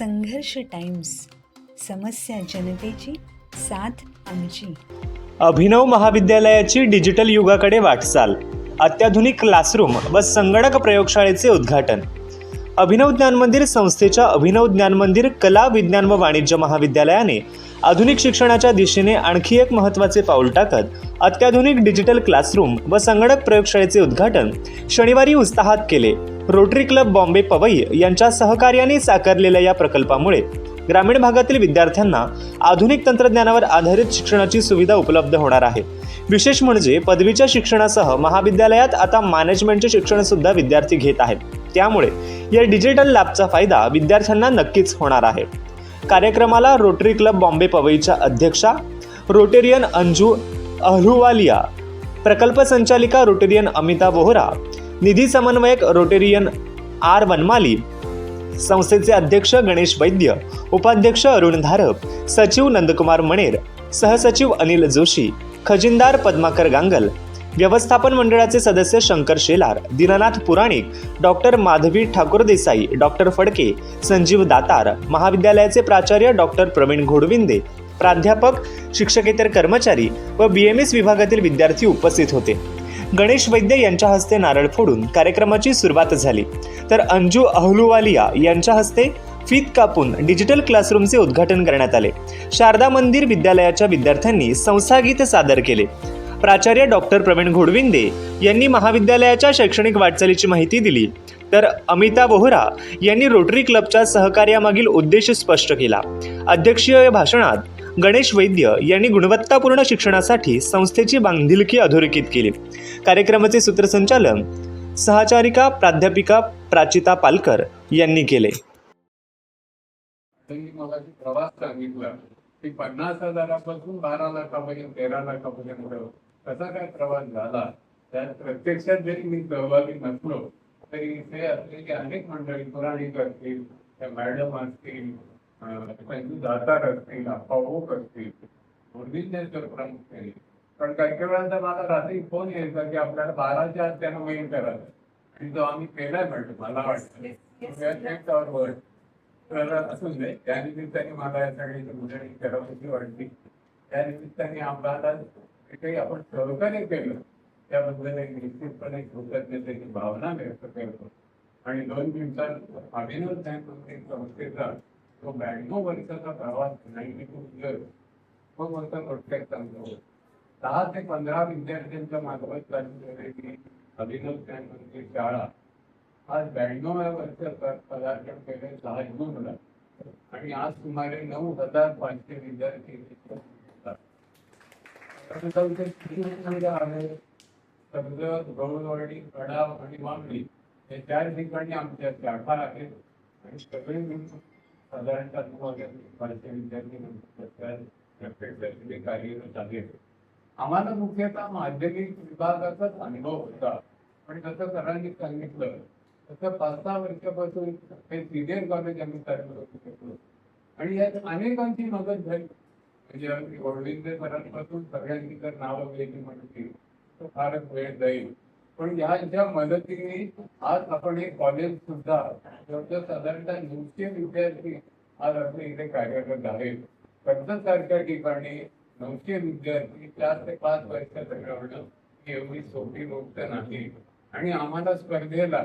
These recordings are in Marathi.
संघर्ष टाइम्स, समस्या जनतेची, साथ आमची. अभिनव महाविद्यालयाची डिजिटल युगाकडे वाटचाल. अत्याधुनिक क्लासरूम व संगणक प्रयोगशाळेचे उद्घाटन. अभिनव ज्ञान मंदिर संस्थेच्या अभिनव ज्ञान मंदिर कला, विज्ञान व वाणिज्य महाविद्यालयाने आधुनिक शिक्षणाच्या दिशेने आणखी एक महत्त्वाचे पाऊल टाकत अत्याधुनिक डिजिटल क्लासरूम व संगणक प्रयोगशाळेचे उद्घाटन शनिवारी उत्साहात केले. रोटरी क्लब बॉम्बे पवई यांच्या सहकार्याने साकारलेल्या या प्रकल्पामुळे ग्रामीण भागातील विद्यार्थ्यांना आधुनिक तंत्रज्ञानावर आधारित शिक्षणाची सुविधा उपलब्ध होणार आहे. विशेष म्हणजे पदवीच्या शिक्षणासह महाविद्यालयात आता मॅनेजमेंटचे शिक्षण सुद्धा विद्यार्थी घेत आहेत. त्यामुळे या डिजिटल लॅबचा फायदा विद्यार्थ्यांना नक्कीच होणार आहे. कार्यक्रमाला रोटरी क्लब बॉम्बे पवईच्या अध्यक्षा रोटेरियन अंजू अहलुवालिया, प्रकल्प संचालिका रोटेरियन अमिता बोहरा, निधी समन्वयक रोटेरियन आर वनमाली, संस्थेचे अध्यक्ष गणेश वैद्य, उपाध्यक्ष अरुण धारप, सचिव नंदकुमार मणेर, सहसचिव अनिल जोशी, खजिनदार पद्माकर गांगल, व्यवस्थापन मंडळाचे सदस्य शंकर शेलार, दीनानाथ पुराणिक, डॉक्टर माधवी ठाकूर देसाई, डॉक्टर फडके, संजीव दातार, महाविद्यालयाचे प्राचार्य डॉक्टर प्रवीण घोडविंदे, प्राध्यापक, शिक्षकेतर कर्मचारी व BMS विभागातील विद्यार्थी उपस्थित होते. गणेश वैद्य यांच्या हस्ते नारळ फोडून कार्यक्रमाची सुरुवात झाली, तर अंजू अहलुवालिया यांच्या हस्ते फीत कापून डिजिटल क्लासरूमचे उद्घाटन करण्यात आले. शारदा मंदिर विद्यालयाच्या विद्यार्थ्यांनी संस्थागीत सादर केले. प्राचार्य डॉक्टर प्रवीण घोडविंदे यांनी महाविद्यालयाच्या शैक्षणिक वाटचालीची माहिती दिली, तर अमिता बोहरा यांनी रोटरी क्लबच्या सहकार्यामागील उद्देश स्पष्ट केला. अध्यक्षीय भाषणात गणेश वैद्य यांनी गुणवत्तापूर्ण शिक्षणासाठी संस्थेची बांधिलकी अधोरेखित केली. कार्यक्रमाचे सूत्रसंचालन सहचारिका प्राध्यापिका प्राचिता पालकर यांनी केले. मला प्रवास सांगितला की 50,000पासून 12 लाखापर्यंत 13 लाखापर्यंत कसा काय प्रवास झाला. त्यात प्रत्यक्षात जरी मी सहभागी नसलो तरी इथे असलेली अनेक मंडळी, पुराणिक असतील, त्या मॅडम असतील, संजू दातार असतील, अप्पाओक असतील, गुरुविंदेश्वर प्रमुख असतील. पण काही वेळांचा मला रात्री फोन यायचा की आपल्याला 12च्या आत त्यांना मेल करायचा, आणि जो आम्ही केलाय मॅडम, मला वाटतं तर असून दे. त्यानिमित्ताने मला या सगळ्याची उजळणी करावीशी वाटली. त्यानिमित्ताने आम्हाला काही आपण सहकार्य केलं त्याबद्दल एक निश्चितपणे कृतज्ञतेची भावना व्यक्त करतो. आणि 2 दिवसात अभिनव ज्ञान मंदिर संस्थेचा तो 92 वर्षाचा प्रवास 92 इयर्स तो वर्ष थोडक्यात सांगतो. 10 ते 15 विद्यार्थ्यांच्या मार्फत चालू अभिनव ज्ञान मंदिर शाळा आज 92व्या वर्षात पदार्पण केले 6 जूनला, आणि आज सुमारे 9,500 विद्यार्थी गौरवाडी, कडाव आणि मांगडी हे 4 ठिकाणी आमच्या शाखा आहेत. आणि सगळे मिळून साधारणतः 9,500 विद्यार्थी कार्यरत आहेत. आम्हाला मुख्यतः माध्यमिक विभागाचाच अनुभव होता, पण जसं सरांनी सांगितलं तसं 5-6 वर्षापासून हे सिनियर कॉलेज आम्ही चालू करू शकलो. आणि यात अनेकांची मदत झाली. म्हणजे गोविंदे सरांपासून सगळ्यांची जर नावं घ्यायची म्हणतील तर फारच वेळ जाईल. पण ह्याच्या मदतीने आज आपण हे कॉलेज सुद्धा साधारणतः 900 विद्यार्थी आज आपल्या इथे कार्यरत आहेत. कर्जत सारख्या ठिकाणी 900 विद्यार्थी 4 ते 5 वर्षात घडवणं ही एवढी सोपी गोष्ट नाही. आणि आम्हाला स्पर्धेला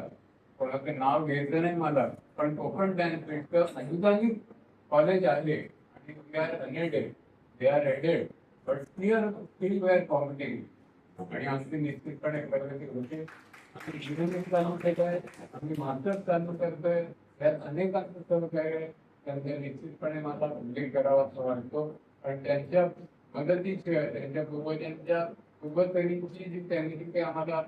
कोणाचं नाव घ्यायचं नाही मला, पण कोकण ज्ञानपीठचं अनुदानित कॉलेज आहे आणि we are unaided, they are aided, but still we are competing. आणि आमची निश्चितपणे प्रगती होते. आम्ही इंजिनिअरिंग चालू केलंय, आम्ही मास्टर्स चालू करतोय, यात अनेकांचं सहकार्य त्यांच्या निश्चितपणे मला उल्लेख करावा असं वाटतो. पण त्यांच्या मदतीशिवाय, त्यांच्या पूर्वजांच्या पूर्वतरींची जी त्यांनी काही आम्हाला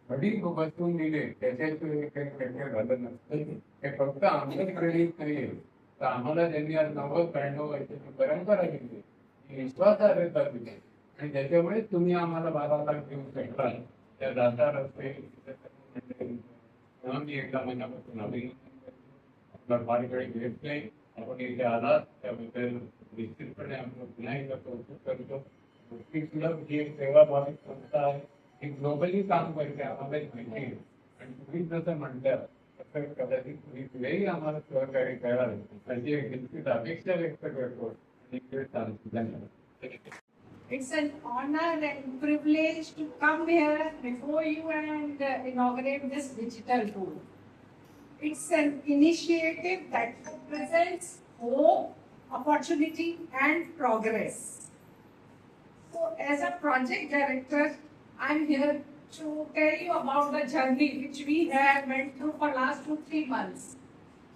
वडील बसवून दिले त्याच्याशिवाय काही शक्य झालं नसतं. हे फक्त आमच्याच क्रेडिट नाहीये, तर आम्हाला त्यांनी आज 90-92 वर्षाची परंपरा दिली, विश्वासार्हता दिली, आणि त्याच्यामुळे तुम्ही आम्हाला 12 लाख देऊ शकता. त्या दातार असते मी एकदा महिन्यापासून आपला फारकडे घेतले. आपण इथे आलात त्याबद्दल निश्चितपणे आपण पुन्हा एकदा कौतुक करतो. क्लब ही एक सेवाभावी संस्था आहे, ही ग्लोबली काम करते, आम्हाला माहिती आहे. आणि तुम्ही जसं म्हणतात तर कदाचित तुम्ही पुढेही आम्हाला सहकार्य कराल अशी एक निश्चित अपेक्षा व्यक्त करतो आणि ते सांगतो. धन्यवाद. It's an honor and privilege to come here before you and inaugurate this digital tool. It's an initiative that represents hope, opportunity, and progress. So, as a project director, I'm here to tell you about the journey which we have went through for last 2-3 months.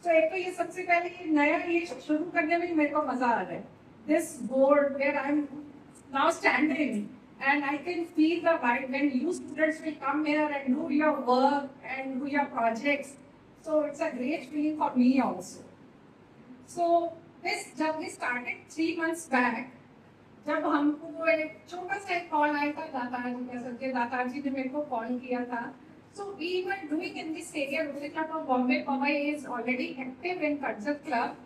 So, एक तो ये सबसे पहले ये नया ये शुरू करने में मेरे को मजा आ रहा है. This board where I'm now standing and I can feel the vibe when you students will come here and do your work and do your projects. So it's a great feeling for me also. So this जब we started 3 months back, जब हमको एक छोटा सा एक कॉल आया था दाताजी कह सकते हैं, दाताजी ने मेरे को कॉल किया था. So we were doing in this area, Rotary Club of Bombay Powai is already active in Karjat Club.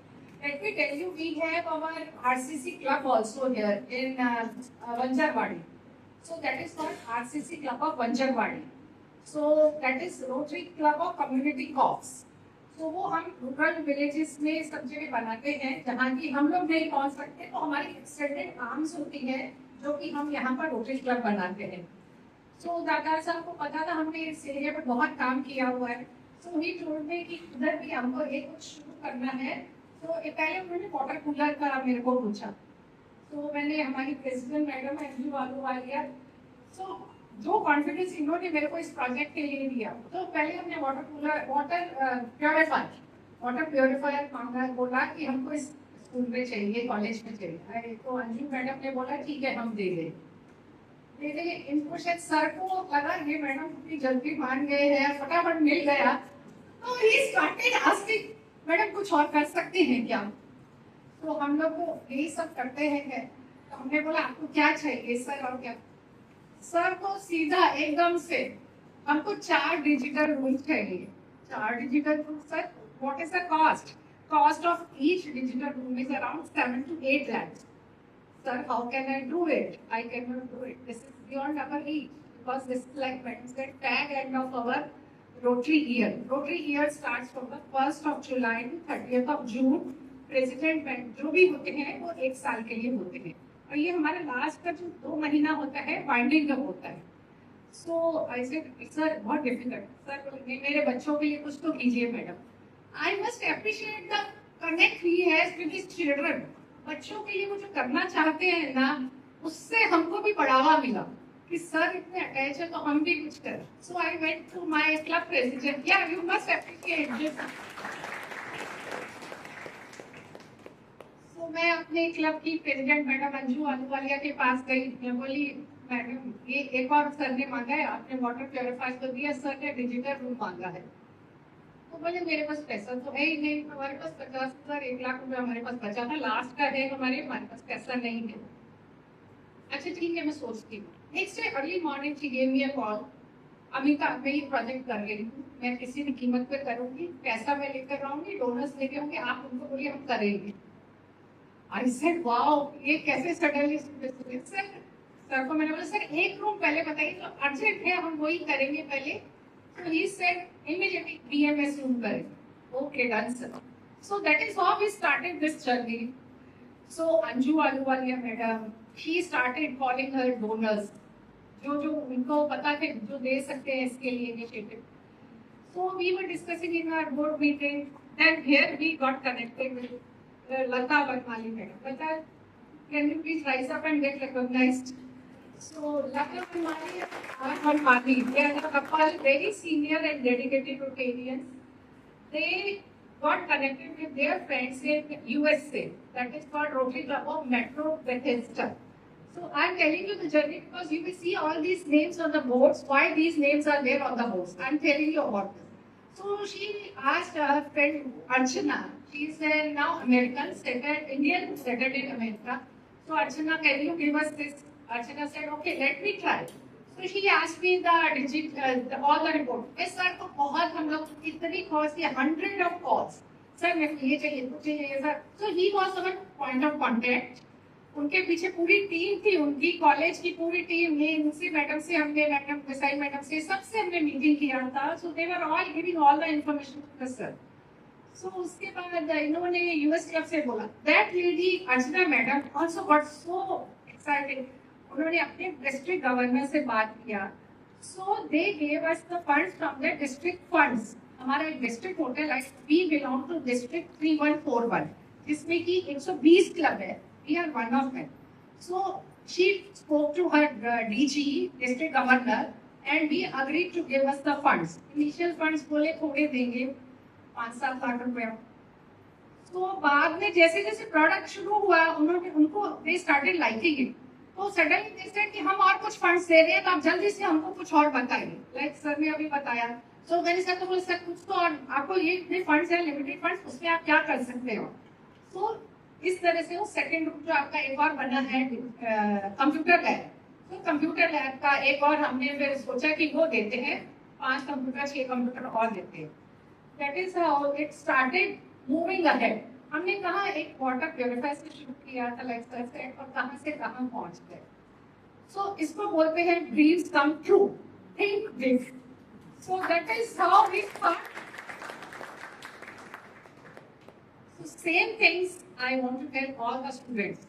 Let me tell you, we have our RCC club also here in Vanjarwadi. So that is called RCC Club of Vanjarwadi. So that is Rotary Club of Community Corps. So वो हम रूरल विलेजेस में सब जगह बनाते हैं जहाँ की हम लोग नहीं पहुँच सकते, तो हमारी एक्सटेंडेड आर्म्स होती है जो कि हम यहाँ पर रोटरी क्लब बनाते हैं. So दादा साहब को पता था हमने इस एरिया पर बहुत काम किया हुआ है. So he told me कि उधर भी हमको एक कुछ शुरू करना है. तो पहले उन्होंने वाटर कूलर का मेरे को पूछा, तो मैंने हमारी president madam Anju Ahluwalia, so जो कॉन्फिडेंस इन्होंने मेरे को इस प्रोजेक्ट के लिए दिया, तो पहले हमने वाटर प्योरीफायर मांगा, बोला कि हमको इस स्कूल में चाहिए, कॉलेज में चाहिए. तो अंजू मैडम ने बोला ठीक है हम दे देंगे. इनको शायद सर को लगा ये मैडम इतनी जल्दी मान गए हैं, फटाफट मिल गया. तो ही स्टार्टेड आस्किंग मैडम कुछ और कर सकते हैं क्या. तो हम लोग को यही सब करते हैं. तो हमने बोला आपको क्या चाहिए सर, और क्या. सर को सीधा एकदम से हमको 4 डिजिटल रूम चाहिए. 4 digital room sir, what is the cost. Cost of each digital room is around 7 to 8 lakhs. Sir, how can I do it? I cannot do it. This is beyond our reach because this is like Wednesday tag end of our Rotary year. Rotary year starts from the 1st of July to 30th of June. President जो भी होते हैं वो 1 साल के लिए होते हैं, और ये हमारा लास्ट का जो 2 महीना होता है बाइंडिंग का होता है. सो आई सेड सर बहुत डिफिकल्ट. सर मेरे बच्चों के लिए कुछ तो कीजिए madam. I must appreciate the connect he has विद हिज चिल्ड्रन. बच्चों के लिए वो जो करना चाहते हैं ना, उससे हमको भी बढ़ावा मिला कि सर इतने अटैच है तो हम भी कुछ करें. So I went to my club president, yeah you must appreciate this. So मैं अपने क्लब की प्रेसिडेंट मैडम अंजू आलूवालिया के पास गई. मैं बोली मैडम ये एक और सर ने मांगा है, आपने वाटर प्योरीफायर तो दिया, सर ने डिजिटल रूम मांगा है. तो बोले मेरे पास पैसा तो है ही नहीं, हमारे पास 50,000 1 लाख रुपए हमारे पास बचा था, लास्ट का है हमारे पास पैसा नहीं है. अच्छा ठीक है मैं सोचती हूँ. Next day early morning she gave me a call. Amita मैं ये प्रोजेक्ट कर रही हूँ, मैं किसी भी कीमत पे करूँगी, पैसा मैं लेकर आऊँगी, डोनर्स लेके आऊँगी, आप उनको बोलिए हम करेंगे. आई सेड वाओ ये कैसे सडनली. सर को मैंने बोला सर एक रूम पहले बताइए, तो अर्जेंट है हम वही करेंगे पहले. So he said immediately BMS room करें. Okay done sir. So that is how we started this journey. So Anju Ahluwalia madam, she started calling her donors. जो उनको पता थे जो दे सकते हैं इसके लिए initiative. So we were discussing in our board meeting. Then here we got connected with Lata Banmali madam. Lata, can you please rise up and get recognized? So Lata Banmali, they are a couple very senior and dedicated Rotarians. They got connected with their friends in USA. That is called Rotary Club of Metro Bethesda. So I am telling you the journey because you will see all these names on the boards. Why these names are there on the boards? I am telling you about this. So she asked her friend Archana. She is now American, Indian, settled in America. So Archana, can you give us this? Archana said, okay, let me try. So she asked me all the report. Yes, sir, तो बहुत हम लोग इतनी calls किए, 100 of calls. Sir, मेरे को ये चाहिए, कुछ चाहिए, sir. So he was our point of contact. उनके पीछे पूरी टीम थी, उनकी कॉलेज की पूरी टीम, ये दूसरी मैडम से हमने, मैडम देसाई मैडम से, सबसे हमने मीटिंग किया था. So they were all giving all the information to the sir. सो उसके बाद इन्होंने यूएस क्लब से बोला. That lady Archana madam also got so excited. उन्होंने अपने डिस्ट्रिक्ट गवर्नर से बात किया. So they gave us the funds from the district funds. हमारा एक डिस्ट्रिक्ट होटल है, वी बिलोंग टू डिस्ट्रिक्ट 3141, जिसमें कि 120 क्लब है. We are one of them. So she spoke to her DG, district governor, and we agreed to give us the funds. Initial funds बोले थोड़े देंगे, 5-7 लाख रुपया. तो बाद में जैसे जैसे प्रोडक्ट शुरू हुआ, उनको they started liking it. तो suddenly they said कि हम और कुछ funds दे रहे हैं, तो आप जल्दी से हमको कुछ और बताइए. Like सर ने अभी बताया. So मैंने सर को बोला सर कुछ तो और आपको ये इतने funds हैं, limited funds, उसमें आप क्या कर सकते हो. So इस तरह से वो सेकेंड ग्रुप जो आपका एक और बना है कंप्यूटर लैब. तो कंप्यूटर लैब का एक और हमने फिर सोचा कि वो देते हैं 5 कंप्यूटर 6 कंप्यूटर और देते हैं. That is how it started moving ahead. हमने कहा एक वाटर प्योरीफायर से शुरू किया था लाइफस्टाइल से, और कहां से कहां पहुंच गए. सो इसको बोलते हैं dreams come true. Think big. So that is how we start. So same things I want to tell all the students.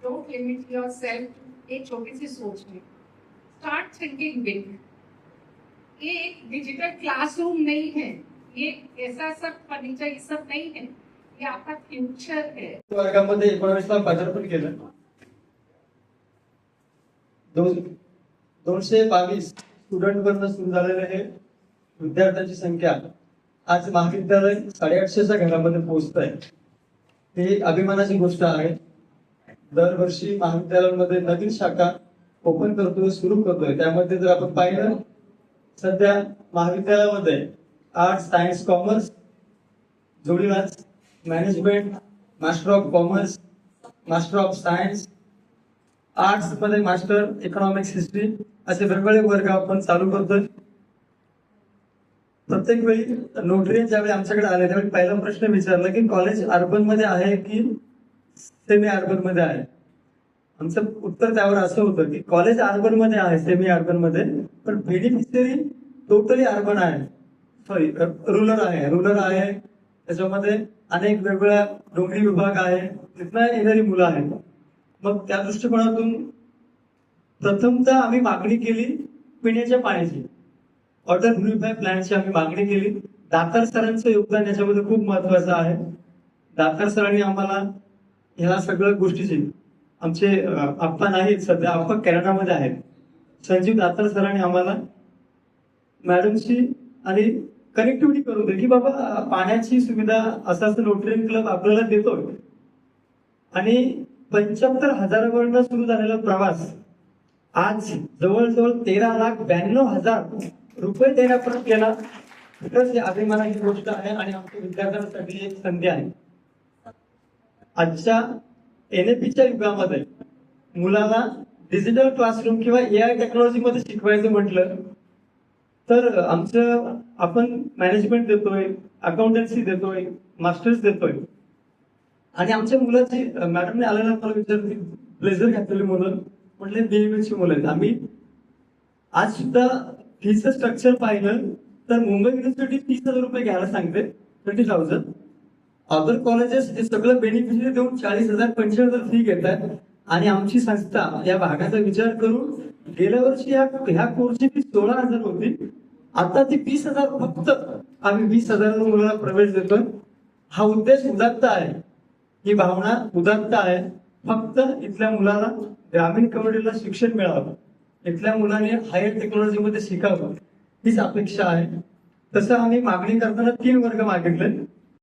Don't limit yourself to एक छोटी सी सोच में. Start thinking big. ये एक डिजिटल क्लासरूम नहीं है. ये ऐसा सब फर्नीचर ये सब नहीं है. ये आपका फ्युचर है. वर्गामध्ये 19 ला पदार्पण केलं. 222 स्टुडंट वरनं सुरू झालेलं हे विद्यार्थ्यांची संख्या आज महाविद्यालय 850च्या घरामध्ये पोहोचत आहे. ही अभिमानाची गोष्ट आहे. दरवर्षी महाविद्यालयांमध्ये नवीन शाखा ओपन करतोय, सुरू करतोय. त्यामध्ये जर आपण पाहिलं सध्या महाविद्यालयामध्ये आर्ट्स, सायन्स, कॉमर्स जोडीलाच management, master of commerce, master of science, arts मध्ये मास्टर इकॉनॉमिक्स, हिस्ट्री असे वेगवेगळे वर्ग आपण चालू करतोय. प्रत्येक वेळी नोटरी ज्यावेळी आमच्याकडे आले त्यावेळी पहिला प्रश्न विचारला की कॉलेज अर्बन मध्ये आहे की सेमी अर्बन मध्ये आहे. आमचं उत्तर त्यावर असं होतं की कॉलेज अर्बन मध्ये आहे, सेमी अर्बन मध्ये, पण बेनिफिशियरी टोटली अर्बन आहे, सॉरी रुरल आहे. त्याच्यामध्ये अनेक वेगवेगळ्या डोंगरी विभाग आहे, तिथनं येणारी मुलं आहेत. मग त्या दृष्टिकोनातून प्रथमतः आम्ही मागणी केली पिण्याच्या पाण्याची. वॉटर प्युरिफाय प्लॅनची आम्ही मागणी केली. दातार सरांचं योगदान याच्यामध्ये खूप महत्वाचं आहे. दातार सरांनी आम्हाला ह्या सगळ्या गोष्टीची, आमचे आप्पा नाहीत सध्या, आप्पा कॅनडामध्ये आहेत, संजीव दातार सरांनी आम्हाला मॅडमशी आणि कनेक्टिव्हिटी करून दे की बाबा पाण्याची सुविधा असं रोटरी क्लब आपल्याला देतोय. आणि 75,000 सुरू झालेला प्रवास आज जवळजवळ 13,92,000 रुपये देण्यापर्यंत गेला. खरंच अभिमानाची गोष्ट आहे आणि आमच्या विद्यार्थ्यांसाठी एक संधी आहे. आजच्या एनएपीच्या युगामध्ये मुलाला डिजिटल क्लासरूम किंवा एआय टेक्नॉलॉजी मध्ये शिकवायचं म्हटलं तर आमचं आपण मॅनेजमेंट देतोय, अकाउंटन्सी देतोय, मास्टर्स देतोय. आणि आमच्या मुलाची मॅडमने आलेला मला विचारली ब्लेझर घातलेली मुलं, म्हटले बीएमएची मुलं आहेत. आम्ही आज सुद्धा फीचं स्ट्रक्चर पाहिलं तर मुंबई युनिव्हर्सिटी 30,000 रुपये घ्यायला सांगते, 20,000. अदर कॉलेजेस हे सगळं बेनिफिशियरी देऊन 40,000 45,000 फी घेतात. आणि आमची संस्था या भागाचा विचार करून गेल्या वर्षी ह्या कोर्सची फी 16,000 होती. आता ती 20,000 फक्त आम्ही 20,000 मुलांना प्रवेश देतोय. हा उद्देश उदात्त आहे, ही भावना उदात्त आहे. फक्त इथल्या मुलाला ग्रामीण कम्युनिटीला शिक्षण मिळावं, इथल्या मुलांनी हायर टेक्नॉलॉजी मध्ये शिकावं हीच अपेक्षा आहे. तसं आम्ही मागणी करताना 3 वर्ग मागितले.